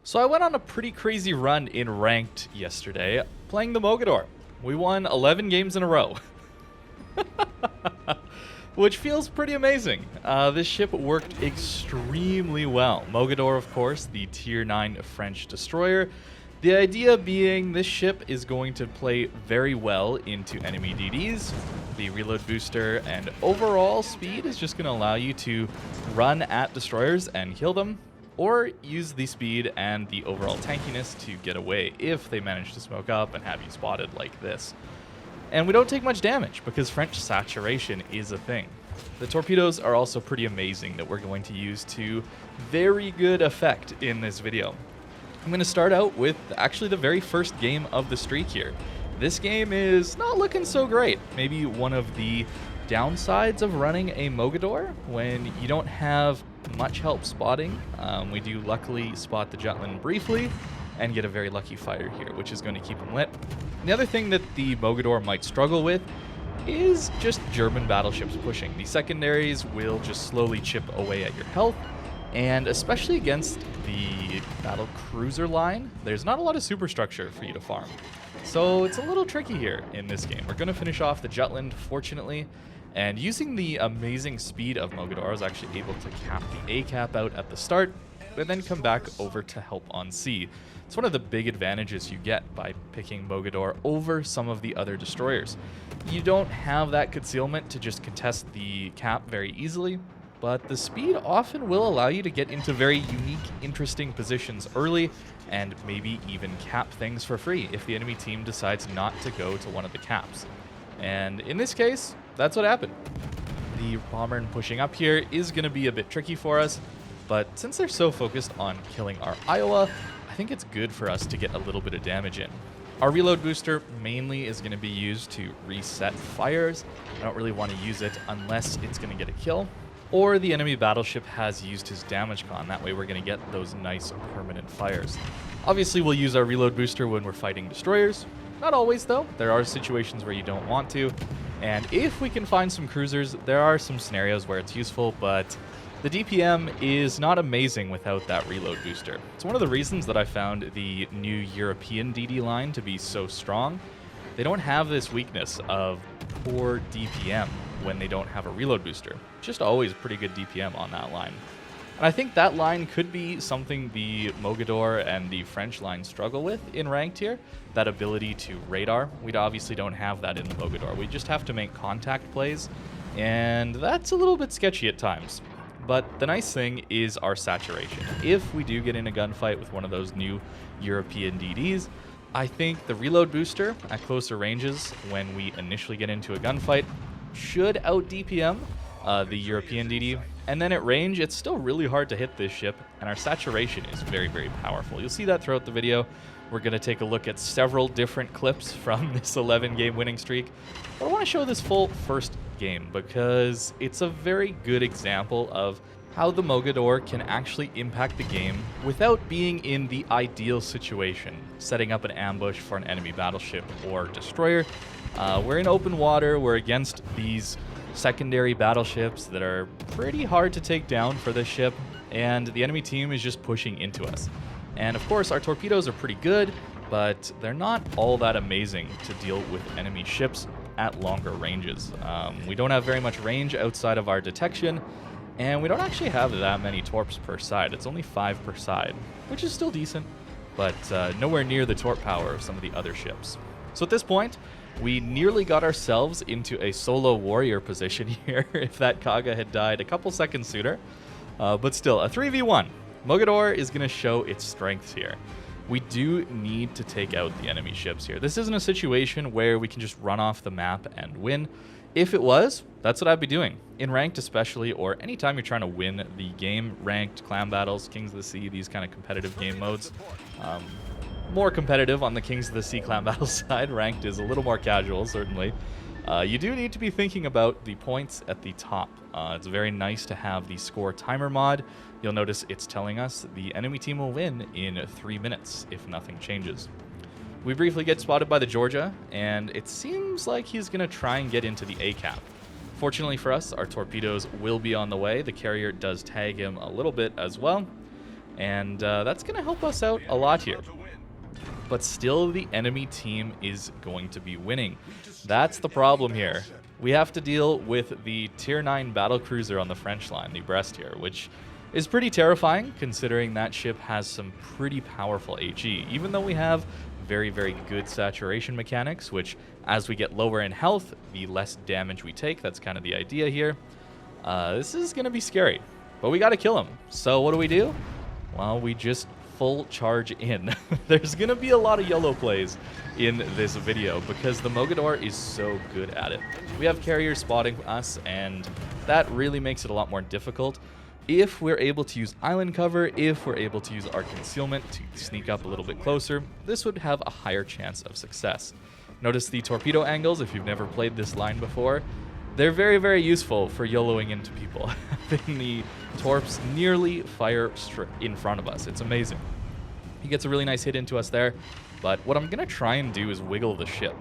So I went on a pretty crazy run in ranked yesterday, playing the Mogador. We won 11 games in a row, which feels pretty amazing. This ship worked extrememely well. Mogador, of course, the tier 9 French destroyer. The idea being this ship is going to play very well into enemy DDs. The reload booster and overall speed is just going to allow you to run at destroyers and kill them, or use the speed and the overall tankiness to get away if they manage to smoke up and have you spotted like this. And we don't take much damage because French saturation is a thing. The torpedoes are also pretty amazing that we're going to use to very good effect in this video. I'm going to start out with actually the very first game of the streak here. This game is not looking so great. Maybe one of the downsides of running a Mogador when you don't have much help spotting. We do luckily spot the Jutland briefly and get a very lucky fire here, which is going to keep him lit. The other thing that the Mogador might struggle with is just German battleships pushing. The secondaries will just slowly chip away at your health, and especially against the battle cruiser line, there's not a lot of superstructure for you to farm. So it's a little tricky here in this game. We're going to finish off the Jutland, fortunately, and using the amazing speed of Mogador, I was actually able to cap the A cap out at the start, but then come back over to help on C. It's one of the big advantages you get by picking Mogador over some of the other destroyers. You don't have that concealment to just contest the cap very easily, but the speed often will allow you to get into very unique, interesting positions early and maybe even cap things for free if the enemy team decides not to go to one of the caps. And in this case, that's what happened. The Bombern pushing up here is going to be a bit tricky for us, but since they're so focused on killing our Iowa, I think it's good for us to get a little bit of damage in. Our reload booster mainly is going to be used to reset fires. I don't really want to use it unless it's going to get a kill, or the enemy battleship has used his damage con. That way we're going to get those nice permanent fires. Obviously we'll use our reload booster when we're fighting destroyers. Not always though. There are situations where you don't want to. And if we can find some cruisers, there are some scenarios where it's useful, but the DPM is not amazing without that reload booster. It's one of the reasons that I found the new European DD line to be so strong. They don't have this weakness of poor DPM when they don't have a reload booster. Just always pretty good DPM on that line. And I think that line could be something the Mogador and the French line struggle with in ranked here, that ability to radar. We obviously don't have that in the Mogador. We just have to make contact plays, and that's a little bit sketchy at times. But the nice thing is our saturation. If we do get in a gunfight with one of those new European DDs, I think the reload booster at closer ranges when we initially get into a gunfight should out DPM the European DD. And then at range, it's still really hard to hit this ship, and our saturation is very, very powerful. You'll see that throughout the video. We're going to take a look at several different clips from this 11-game winning streak. But I want to show this full first game because it's a very good example of how the Mogador can actually impact the game without being in the ideal situation, setting up an ambush for an enemy battleship or destroyer. We're in open water. We're against these secondary battleships that are pretty hard to take down for this ship, and the enemy team is just pushing into us. And of course our torpedoes are pretty good, but they're not all that amazing to deal with enemy ships at longer ranges. We don't have very much range outside of our detection, and we don't actually have that many torps per side. It's only 5 per side, which is still decent, but nowhere near the torp power of some of the other ships. So at this point, we nearly got ourselves into a solo warrior position here if that Kaga had died a couple seconds sooner. But still, a 3v1. Mogador is going to show its strengths here. We do need to take out the enemy ships here. This isn't a situation where we can just run off the map and win. If it was, that's what I'd be doing. In ranked especially, or anytime you're trying to win the game, ranked, clan battles, Kings of the Sea, these kind of competitive game modes. More competitive on the Kings of the Sea clan battle side. Ranked is a little more casual, certainly. You do need to be thinking about the points at the top. It's very nice to have the score timer mod. You'll notice it's telling us the enemy team will win in 3 minutes if nothing changes. We briefly get spotted by the Georgia, and it seems like he's going to try and get into the A cap. Fortunately for us, our torpedoes will be on the way. The carrier does tag him a little bit as well. and that's going to help us out a lot here. But still, the enemy team is going to be winning. That's the problem here. We have to deal with the Tier 9 battlecruiser on the French line, the Brest here, which is pretty terrifying considering that ship has some pretty powerful HE. Even though we have very, very good saturation mechanics, which as we get lower in health, the less damage we take. That's kind of the idea here. This is going to be scary, but we got to kill him. So what do? Well, we just full charge in. There's going to be a lot of YOLO plays in this video because the Mogador is so good at it. We have carriers spotting us, and that really makes it a lot more difficult. If we're able to use island cover, if we're able to use our concealment to sneak up a little bit closer, this would have a higher chance of success. Notice the torpedo angles if you've never played this line before. They're very, very useful for YOLOing into people. Having the torps nearly fire in front of us. It's amazing. He gets a really nice hit into us there, but what I'm going to try and do is wiggle the ship.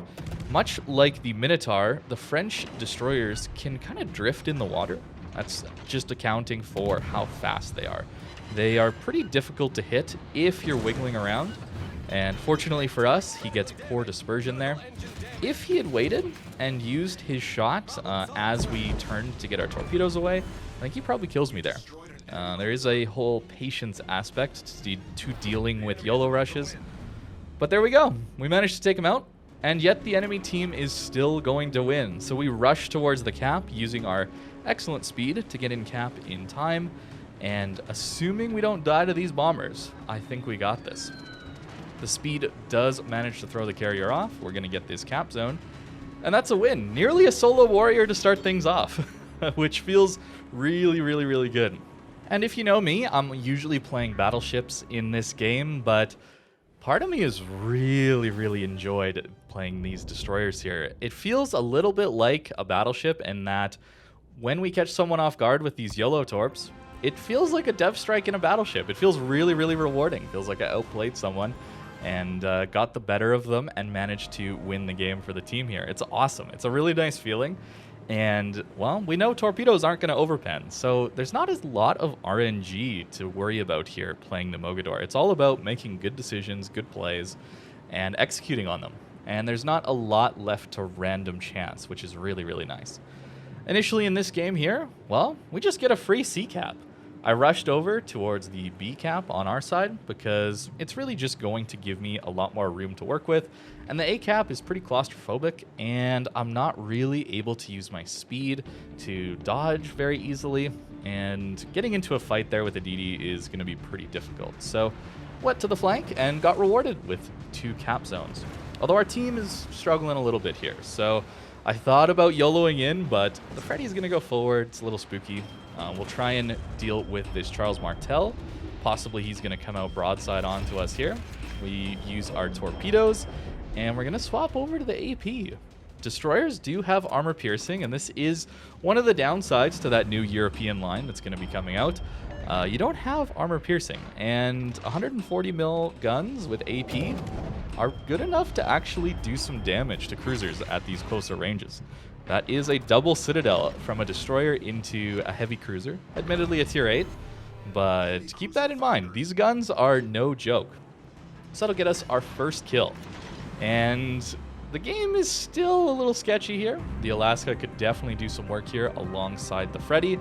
Much like the Minotaur, the French destroyers can kind of drift in the water. That's just accounting for how fast they are. They are pretty difficult to hit if you're wiggling around, and fortunately for us, he gets poor dispersion there. If he had waited and used his shot as we turned to get our torpedoes away, I think he probably kills me there. There is a whole patience aspect to dealing with YOLO rushes. But there we go. We managed to take him out, and yet the enemy team is still going to win. So we rush towards the cap using our excellent speed to get in cap in time, and assuming we don't die to these bombers, I think we got this. The speed does manage to throw the carrier off. We're going to get this cap zone, and that's a win. Nearly a solo warrior to start things off, which feels really, really, really good. And if you know me, I'm usually playing battleships in this game, but part of me has really, really enjoyed playing these destroyers here. It feels a little bit like a battleship in that when we catch someone off guard with these YOLO torps, it feels like a dev strike in a battleship. It feels really, really rewarding. It feels like I outplayed someone and got the better of them and managed to win the game for the team here. It's awesome. It's a really nice feeling. And, well, we know torpedoes aren't going to overpen, so there's not a lot of RNG to worry about here playing the Mogador. It's all about making good decisions, good plays, and executing on them. And there's not a lot left to random chance, which is really, really nice. Initially in this game here, well, we just get a free C cap. I rushed over towards the B cap on our side because it's really just going to give me a lot more room to work with. And the A cap is pretty claustrophobic, and I'm not really able to use my speed to dodge very easily. And getting into a fight there with a DD is going to be pretty difficult. So went to the flank and got rewarded with 2 cap zones. Although our team is struggling a little bit here. So I thought about YOLOing in, but the Freddy's going to go forward. It's a little spooky. We'll try and deal with this Charles Martel. Possibly he's going to come out broadside onto us here. We use our torpedoes, and we're going to swap over to the AP. Destroyers do have armor piercing, and this is one of the downsides to that new European line that's going to be coming out. You don't have armor piercing, and 140 mil guns with AP are good enough to actually do some damage to cruisers at these closer ranges. That is a double citadel from a destroyer into a heavy cruiser, admittedly a tier 8, but keep that in mind. These guns are no joke. So that'll get us our first kill. And the game is still a little sketchy here. The Alaska could definitely do some work here alongside the Freddy.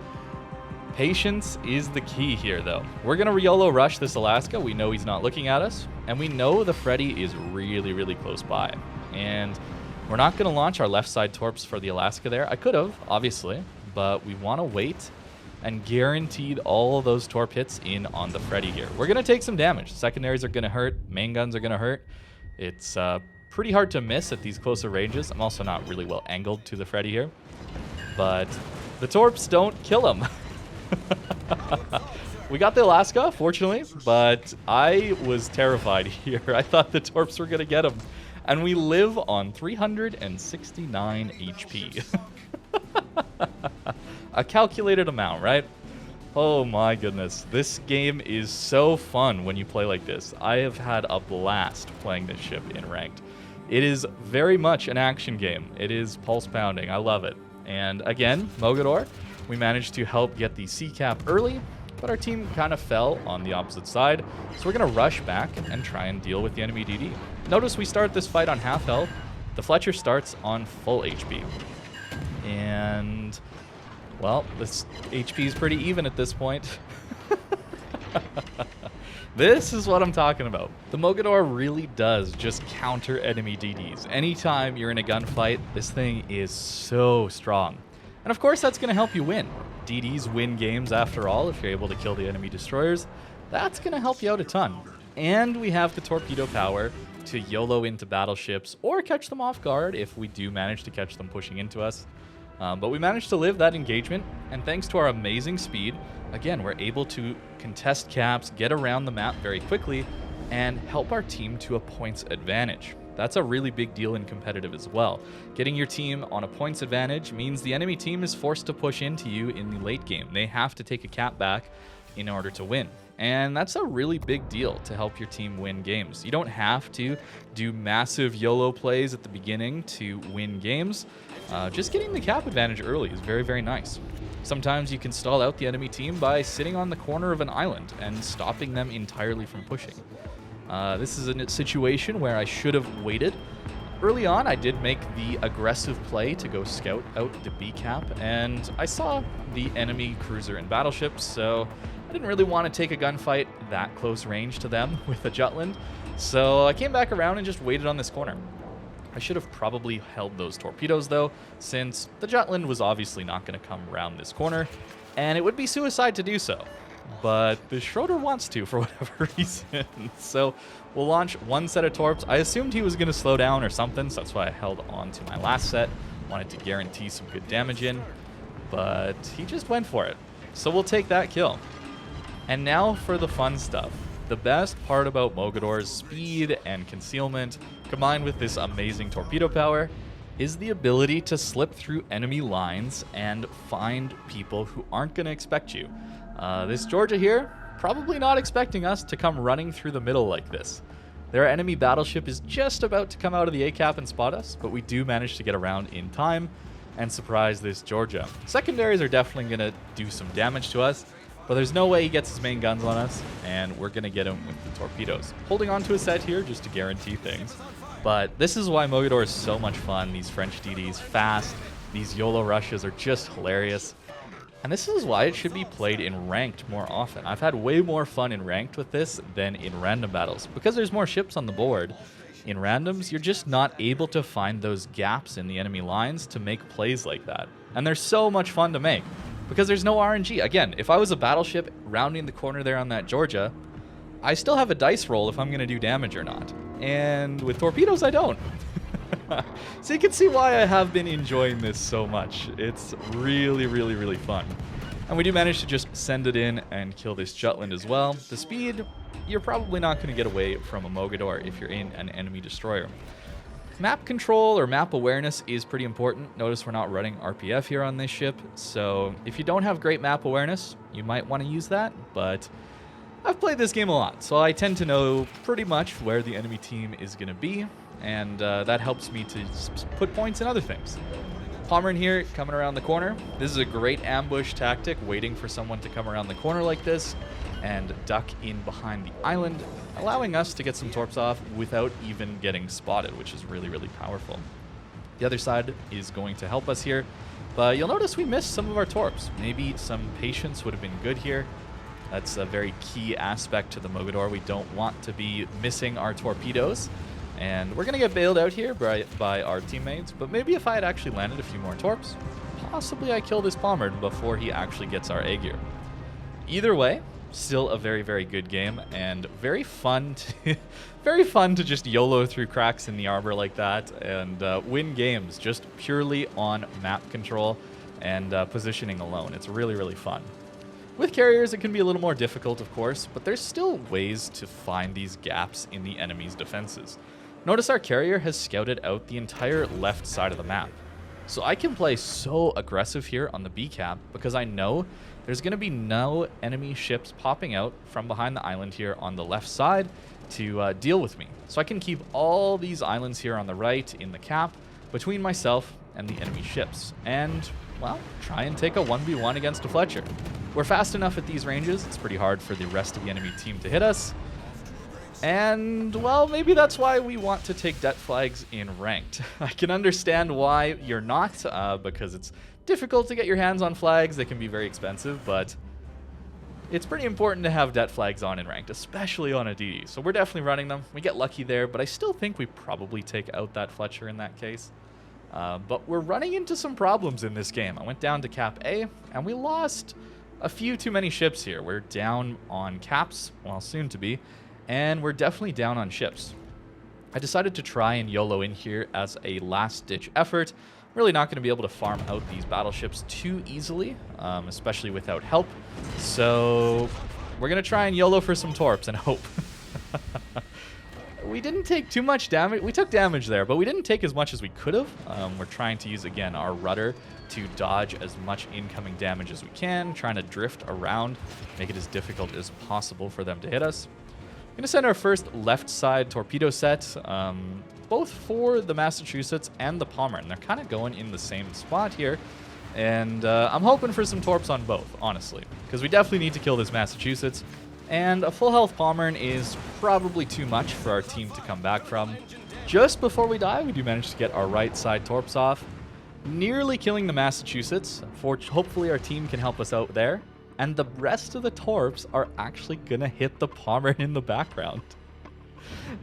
Patience is the key here, though. We're going to YOLO rush this Alaska. We know he's not looking at us, and we know the Freddy is really, really close by. And we're not going to launch our left side torps for the Alaska there. I could have, obviously, but we want to wait and guaranteed all those torp hits in on the Freddy here. We're going to take some damage. Secondaries are going to hurt. Main guns are going to hurt. It's pretty hard to miss at these closer ranges. I'm also not really well angled to the Freddy here, but the torps don't kill him. We got the Alaska, fortunately, but I was terrified here. I thought the torps were going to get him. And we live on 369 HP. A calculated amount, right? Oh my goodness. This game is so fun when you play like this. I have had a blast playing this ship in ranked. It is very much an action game. It is pulse pounding. I love it. And again, Mogador, we managed to help get the C cap early. but our team kind of fell on the opposite side, so we're going to rush back and try and deal with the enemy DD. Notice we start this fight on half health. The Fletcher starts on full HP. And, well, this HP is pretty even at this point. This is what I'm talking about. The Mogador really does just counter enemy DDs. Anytime you're in a gunfight, this thing is so strong. And of course, that's going to help you win. DDs win games after all if you're able to kill the enemy destroyers. That's going to help you out a ton. And we have the torpedo power to YOLO into battleships or catch them off guard if we do manage to catch them pushing into us. But we managed to live that engagement, and thanks to our amazing speed, again, we're able to contest caps, get around the map very quickly, and help our team to a points advantage. That's a really big deal in competitive as well. Getting your team on a points advantage means the enemy team is forced to push into you in the late game. They have to take a cap back in order to win. And that's a really big deal to help your team win games. You don't have to do massive YOLO plays at the beginning to win games. Just getting the cap advantage early is very, very nice. Sometimes you can stall out the enemy team by sitting on the corner of an island and stopping them entirely from pushing. This is a situation where I should have waited. Early on, I did make the aggressive play to go scout out the B cap, and I saw the enemy cruiser and battleships, so I didn't really want to take a gunfight that close range to them with a Jutland. So I came back around and just waited on this corner. I should have probably held those torpedoes though, since the Jutland was obviously not going to come around this corner, and it would be suicide to do so. But the Schroeder wants to for whatever reason. So we'll launch one set of torps. I assumed he was going to slow down or something, so that's why I held on to my last set. Wanted to guarantee some good damage in, but he just went for it. So we'll take that kill. And now for the fun stuff. The best part about Mogador's speed and concealment, combined with this amazing torpedo power, is the ability to slip through enemy lines and find people who aren't going to expect you. This Georgia here, probably not expecting us to come running through the middle like this. Their enemy battleship is just about to come out of the A-cap and spot us, but we do manage to get around in time and surprise this Georgia. Secondaries are definitely going to do some damage to us, but there's no way he gets his main guns on us, and we're going to get him with the torpedoes. Holding on to a set here just to guarantee things. But this is why Mogador is so much fun. These French DDs, fast. These YOLO rushes are just hilarious. And this is why it should be played in ranked more often. I've had way more fun in ranked with this than in random battles. Because there's more ships on the board, in randoms, you're just not able to find those gaps in the enemy lines to make plays like that. And they're so much fun to make. Because there's no RNG. Again, if I was a battleship rounding the corner there on that Georgia, I still have a dice roll if I'm going to do damage or not. And with torpedoes, I don't. So you can see why I have been enjoying this so much. It's really, really, really fun. And we do manage to just send it in and kill this Jutland as well. The speed, you're probably not going to get away from a Mogador if you're in an enemy destroyer. Map control or map awareness is pretty important. Notice we're not running RPF here on this ship. So if you don't have great map awareness, you might want to use that. But I've played this game a lot, so I tend to know pretty much where the enemy team is going to be. And that helps me to put points in other things. Palmer in here, coming around the corner. This is a great ambush tactic, waiting for someone to come around the corner like this and duck in behind the island, allowing us to get some torps off without even getting spotted, which is really, really powerful. The other side is going to help us here, but you'll notice we missed some of our torps. Maybe some patience would have been good here. That's a very key aspect to the Mogador. We don't want to be missing our torpedoes. And we're going to get bailed out here by our teammates, but maybe if I had actually landed a few more torps, possibly I kill this Palmer before he actually gets our A gear. Either way, still a very, very good game, and very fun to just YOLO through cracks in the armor like that and win games just purely on map control and positioning alone. It's really, really fun. With carriers, it can be a little more difficult, of course, but there's still ways to find these gaps in the enemy's defenses. Notice our carrier has scouted out the entire left side of the map. So I can play so aggressive here on the B cap because I know there's going to be no enemy ships popping out from behind the island here on the left side to deal with me. So I can keep all these islands here on the right in the cap between myself and the enemy ships. And well, try and take a 1v1 against a Fletcher. We're fast enough at these ranges, it's pretty hard for the rest of the enemy team to hit us. And, well, maybe that's why we want to take det flags in ranked. I can understand why you're not, because it's difficult to get your hands on flags. They can be very expensive, but it's pretty important to have det flags on in ranked, especially on a DD. So we're definitely running them. We get lucky there, but I still think we probably take out that Fletcher in that case. But we're running into some problems in this game. I went down to cap A, and we lost a few too many ships here. We're down on caps, well, soon to be, and we're definitely down on ships. I decided to try and YOLO in here as a last-ditch effort. I'm really not going to be able to farm out these battleships too easily, especially without help. So we're going to try and YOLO for some torps and hope. We didn't take too much damage. We took damage there, but we didn't take as much as we could have. We're trying to use, again, our rudder to dodge as much incoming damage as we can, trying to drift around, make it as difficult as possible for them to hit us. I'm going to send our first left side torpedo set, both for the Massachusetts and the Palmer, and they're kind of going in the same spot here. And I'm hoping for some torps on both, honestly, because we definitely need to kill this Massachusetts. And a full health Palmer is probably too much for our team to come back from. Just before we die, we do manage to get our right side torps off, nearly killing the Massachusetts. Hopefully our team can help us out there. And the rest of the torps are actually going to hit the Palmer in the background.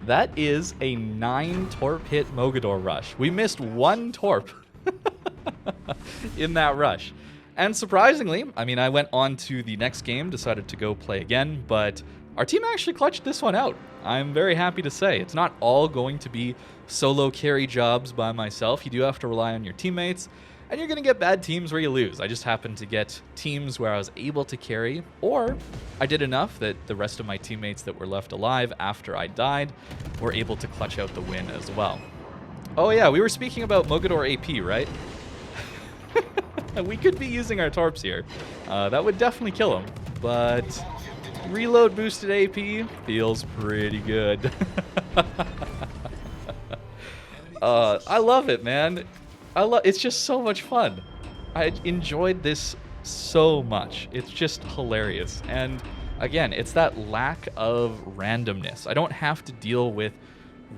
That is a 9 torp hit Mogador rush. We missed 1 torp in that rush. And surprisingly, I mean, I went on to the next game, decided to go play again, but our team actually clutched this one out. I'm very happy to say. It's not all going to be solo carry jobs by myself. You do have to rely on your teammates, and you're going to get bad teams where you lose. I just happened to get teams where I was able to carry, or I did enough that the rest of my teammates that were left alive after I died were able to clutch out the win as well. Oh yeah, we were speaking about Mogador AP, right? We could be using our torps here. That would definitely kill him, but reload boosted AP feels pretty good. I love it, man. It's just so much fun. I enjoyed this so much. It's just hilarious. And again, it's that lack of randomness. I don't have to deal with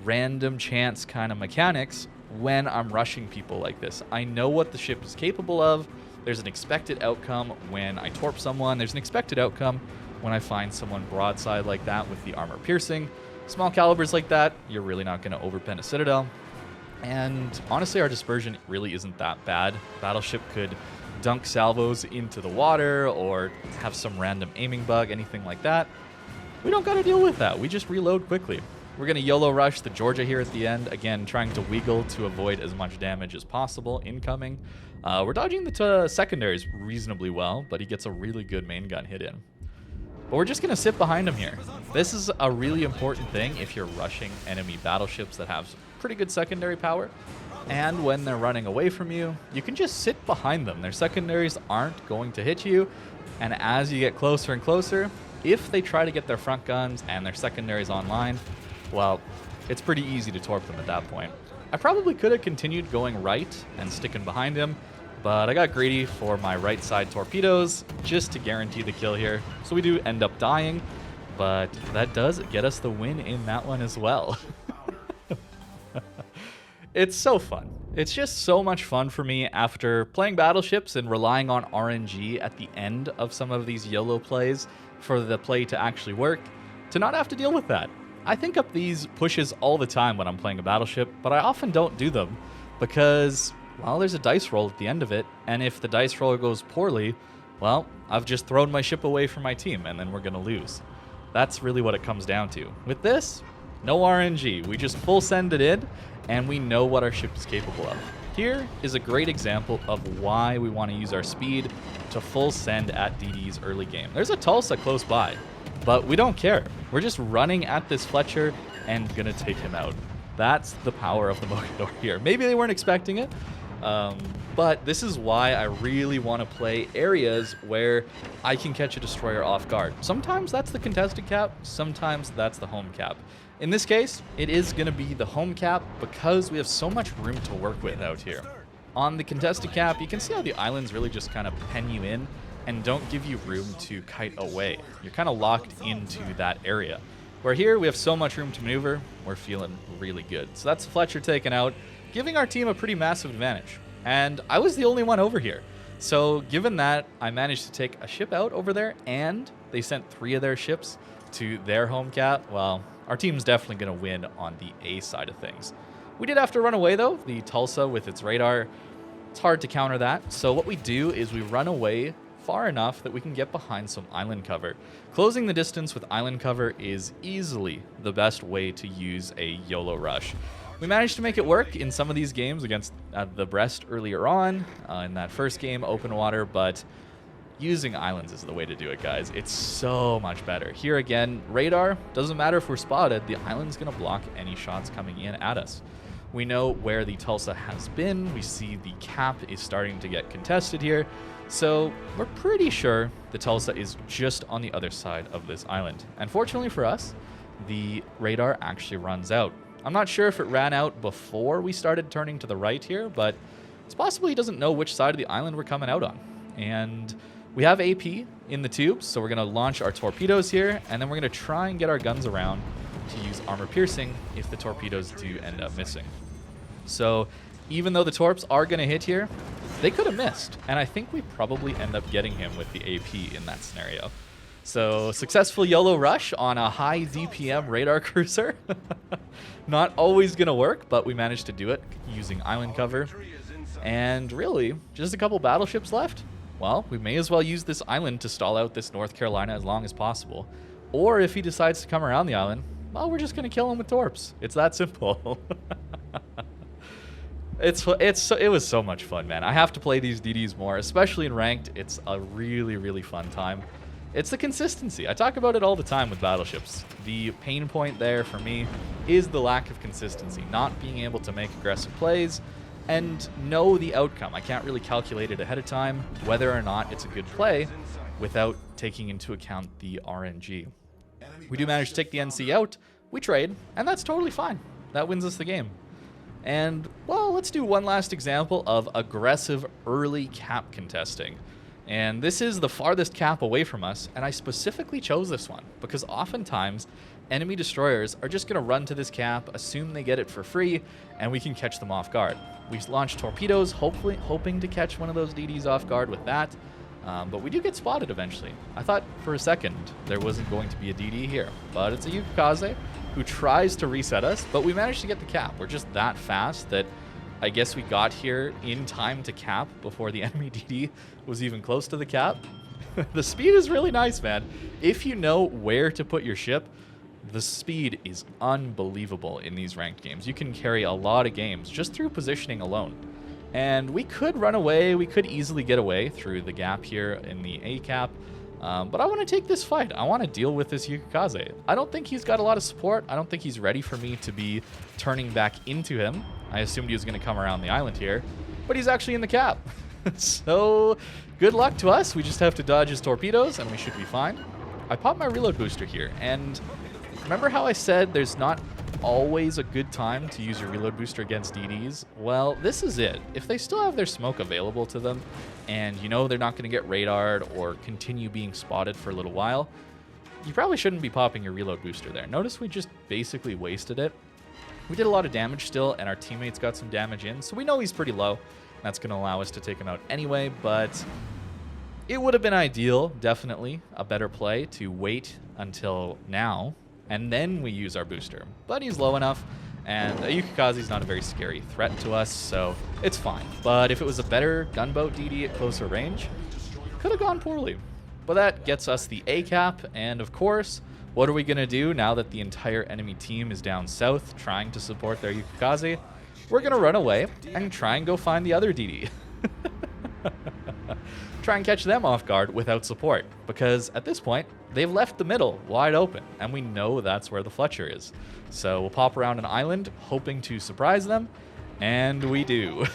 random chance kind of mechanics when I'm rushing people like this. I know what the ship is capable of. There's an expected outcome when I torp someone. There's an expected outcome when I find someone broadside like that with the armor piercing. Small calibers like that, you're really not going to overpen a Citadel. And honestly, our dispersion really isn't that bad. Battleship could dunk salvos into the water or have some random aiming bug, anything like that. We don't got to deal with that. We just reload quickly. We're going to YOLO rush the Georgia here at the end. Again, trying to wiggle to avoid as much damage as possible incoming. We're dodging the secondaries reasonably well, but he gets a really good main gun hit in. But we're just going to sit behind him here. This is a really important thing if you're rushing enemy battleships that have pretty good secondary power. And when they're running away from you, you can just sit behind them. Their secondaries aren't going to hit you. And as you get closer and closer, if they try to get their front guns and their secondaries online, well, it's pretty easy to torp them at that point. I probably could have continued going right and sticking behind him, but I got greedy for my right side torpedoes just to guarantee the kill here. So we do end up dying, but that does get us the win in that one as well. It's so fun. It's just so much fun for me after playing battleships and relying on RNG at the end of some of these YOLO plays for the play to actually work, to not have to deal with that. I think up these pushes all the time when I'm playing a battleship, but I often don't do them because, well, there's a dice roll at the end of it, and if the dice roll goes poorly, well, I've just thrown my ship away from my team, and then we're going to lose. That's really what it comes down to. With this, no RNG. We just full send it in, and we know what our ship is capable of. Here is a great example of why we want to use our speed to full send at DD's early game. There's a Tulsa close by, but we don't care. We're just running at this Fletcher and gonna take him out. That's the power of the Mogador here. Maybe they weren't expecting it, but this is why I really want to play areas where I can catch a destroyer off guard. Sometimes that's the contested cap, sometimes that's the home cap. In this case, it is going to be the home cap because we have so much room to work with out here. On the contested cap, you can see how the islands really just kind of pen you in and don't give you room to kite away. You're kind of locked into that area. Where here, we have so much room to maneuver, we're feeling really good. So that's Fletcher taken out, giving our team a pretty massive advantage. And I was the only one over here. So given that, I managed to take a ship out over there, and they sent 3 of their ships to their home cap, well, our team's definitely going to win on the A side of things. We did have to run away, though. The Tulsa with its radar, it's hard to counter that. So what we do is we run away far enough that we can get behind some island cover. Closing the distance with island cover is easily the best way to use a YOLO rush. We managed to make it work in some of these games against the Brest earlier on, in that first game, open water, but using islands is the way to do it, guys. It's so much better. Here again, radar, doesn't matter if we're spotted, the island's going to block any shots coming in at us. We know where the Tulsa has been. We see the cap is starting to get contested here. So we're pretty sure the Tulsa is just on the other side of this island. And fortunately for us, the radar actually runs out. I'm not sure if it ran out before we started turning to the right here, but it's possible he doesn't know which side of the island we're coming out on. And we have AP in the tubes, so we're going to launch our torpedoes here, and then we're going to try and get our guns around to use armor piercing if the torpedoes do end up missing. So even though the torps are going to hit here, they could have missed, and I think we probably end up getting him with the AP in that scenario. So successful YOLO rush on a high DPM radar cruiser. Not always going to work, but we managed to do it using island cover. And really, just a couple battleships left. Well, we may as well use this island to stall out this North Carolina as long as possible. Or if he decides to come around the island, well, we're just going to kill him with torps. It's that simple. It was so much fun, man. I have to play these DDs more, especially in ranked. It's a really, really fun time. It's the consistency. I talk about it all the time with battleships. The pain point there for me is the lack of consistency, not being able to make aggressive plays and know the outcome. I can't really calculate it ahead of time, whether or not it's a good play, without taking into account the RNG. We do manage to take the NC out, we trade, and that's totally fine. That wins us the game. And, well, let's do one last example of aggressive early cap contesting. And this is the farthest cap away from us, and I specifically chose this one because oftentimes enemy destroyers are just going to run to this cap, assume they get it for free, and we can catch them off guard. We launch torpedoes, hoping to catch one of those DDs off guard with that, but we do get spotted eventually. I thought for a second there wasn't going to be a DD here, but it's a Yukikaze who tries to reset us, but we managed to get the cap. We're just that fast that I guess we got here in time to cap before the enemy DD was even close to the cap. The speed is really nice, man. If you know where to put your ship, the speed is unbelievable in these ranked games. You can carry a lot of games just through positioning alone. And we could run away. We could easily get away through the gap here in the A cap. But I want to take this fight. I want to deal with this Yukikaze. I don't think he's got a lot of support. I don't think he's ready for me to be turning back into him. I assumed he was going to come around the island here, but he's actually in the cap. So good luck to us. We just have to dodge his torpedoes and we should be fine. I popped my reload booster here, and remember how I said there's not always a good time to use your reload booster against DDs? Well, this is it. If they still have their smoke available to them and you know they're not going to get radared or continue being spotted for a little while, you probably shouldn't be popping your reload booster there. Notice we just basically wasted it. We did a lot of damage still, and our teammates got some damage in, so we know he's pretty low. That's going to allow us to take him out anyway, but it would have been ideal, definitely, a better play to wait until now, and then we use our booster. But he's low enough, and a Yukikaze's not a very scary threat to us, so it's fine. But if it was a better gunboat DD at closer range, could have gone poorly. But that gets us the A cap, and of course, what are we going to do now that the entire enemy team is down south trying to support their Yukikaze? We're going to run away and try and go find the other DD. Try and catch them off guard without support, because at this point, they've left the middle wide open, and we know that's where the Fletcher is. So we'll pop around an island, hoping to surprise them, and we do.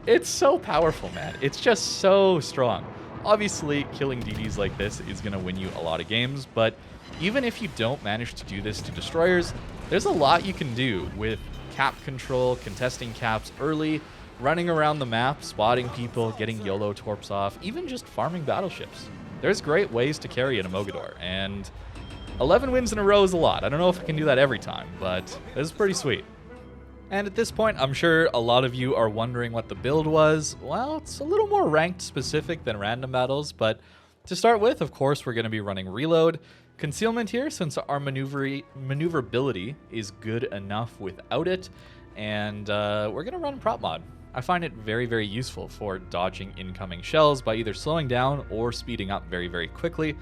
It's so powerful, man. It's just so strong. Obviously, killing DDs like this is going to win you a lot of games, but even if you don't manage to do this to destroyers, there's a lot you can do with cap control, contesting caps early, running around the map, spotting people, getting Yolo torps off, even just farming battleships. There's great ways to carry in a Mogador, and 11 wins in a row is a lot. I don't know if I can do that every time, but this is pretty sweet. And at this point, I'm sure a lot of you are wondering what the build was. Well, it's a little more ranked specific than random battles, but to start with, of course, we're going to be running reload. Concealment here, since our maneuverability is good enough without it, and we're going to run prop mod. I find it very, very useful for dodging incoming shells by either slowing down or speeding up very, very quickly.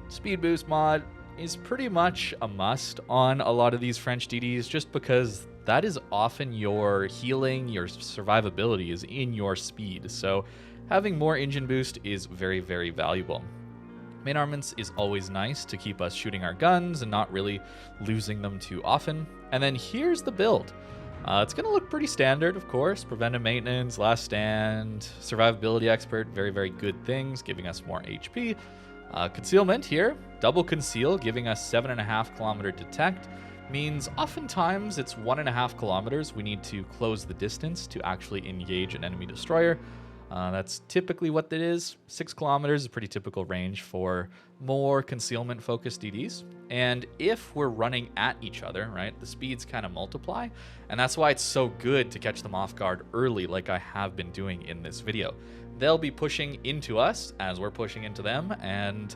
Speed boost mod is pretty much a must on a lot of these French DDs, just because that is often your healing, your survivability is in your speed. So having more engine boost is very, very valuable. Main armaments is always nice to keep us shooting our guns and not really losing them too often. And then here's the build. It's going to look pretty standard, of course. Preventive maintenance, last stand, survivability expert, very, very good things, giving us more HP. Concealment here, double conceal, giving us 7.5 kilometer detect, means oftentimes it's 1.5 kilometers. We need to close the distance to actually engage an enemy destroyer. That's typically what that is. 6 kilometers is a pretty typical range for more concealment focused DDs. And if we're running at each other, right, the speeds kind of multiply. And that's why it's so good to catch them off guard early, like I have been doing in this video. They'll be pushing into us as we're pushing into them, and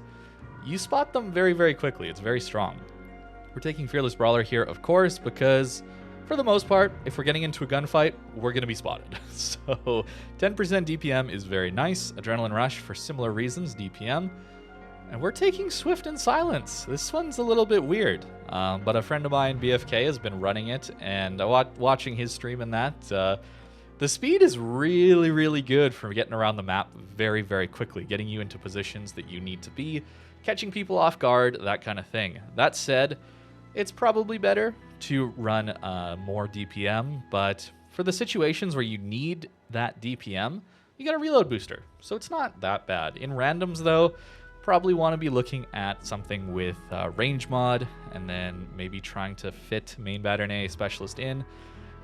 you spot them very, very quickly. It's very strong. We're taking Fearless Brawler here, of course, because for the most part, if we're getting into a gunfight, we're going to be spotted. So 10% DPM is very nice. Adrenaline Rush for similar reasons, DPM. And we're taking Swift and Silence. This one's a little bit weird, but a friend of mine, BFK, has been running it, and watching his stream in that, the speed is really, really good for getting around the map very, very quickly, getting you into positions that you need to be, catching people off guard, that kind of thing. That said, it's probably better to run more DPM, but for the situations where you need that DPM, you got a reload booster, so it's not that bad. In randoms, though, probably want to be looking at something with range mod, and then maybe trying to fit main Batternay specialist in.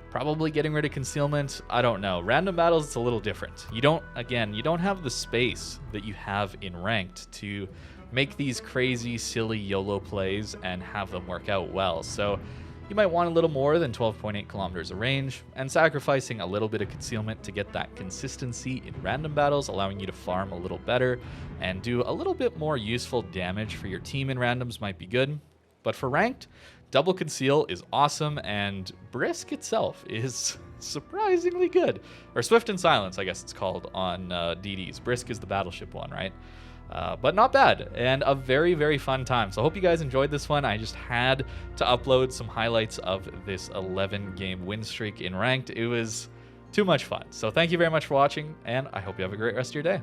Probably getting rid of concealment. I don't know. Random battles, it's a little different. You don't have the space that you have in ranked to make these crazy, silly YOLO plays and have them work out well. So you might want a little more than 12.8 kilometers of range, and sacrificing a little bit of concealment to get that consistency in random battles, allowing you to farm a little better and do a little bit more useful damage for your team in randoms might be good. But for ranked, double conceal is awesome, and Brisk itself is surprisingly good. Or Swift and Silence, I guess it's called on DDs. Brisk is the battleship one, right? But not bad, and a very, very fun time. So I hope you guys enjoyed this one. I just had to upload some highlights of this 11-game win streak in ranked. It was too much fun. So thank you very much for watching, and I hope you have a great rest of your day.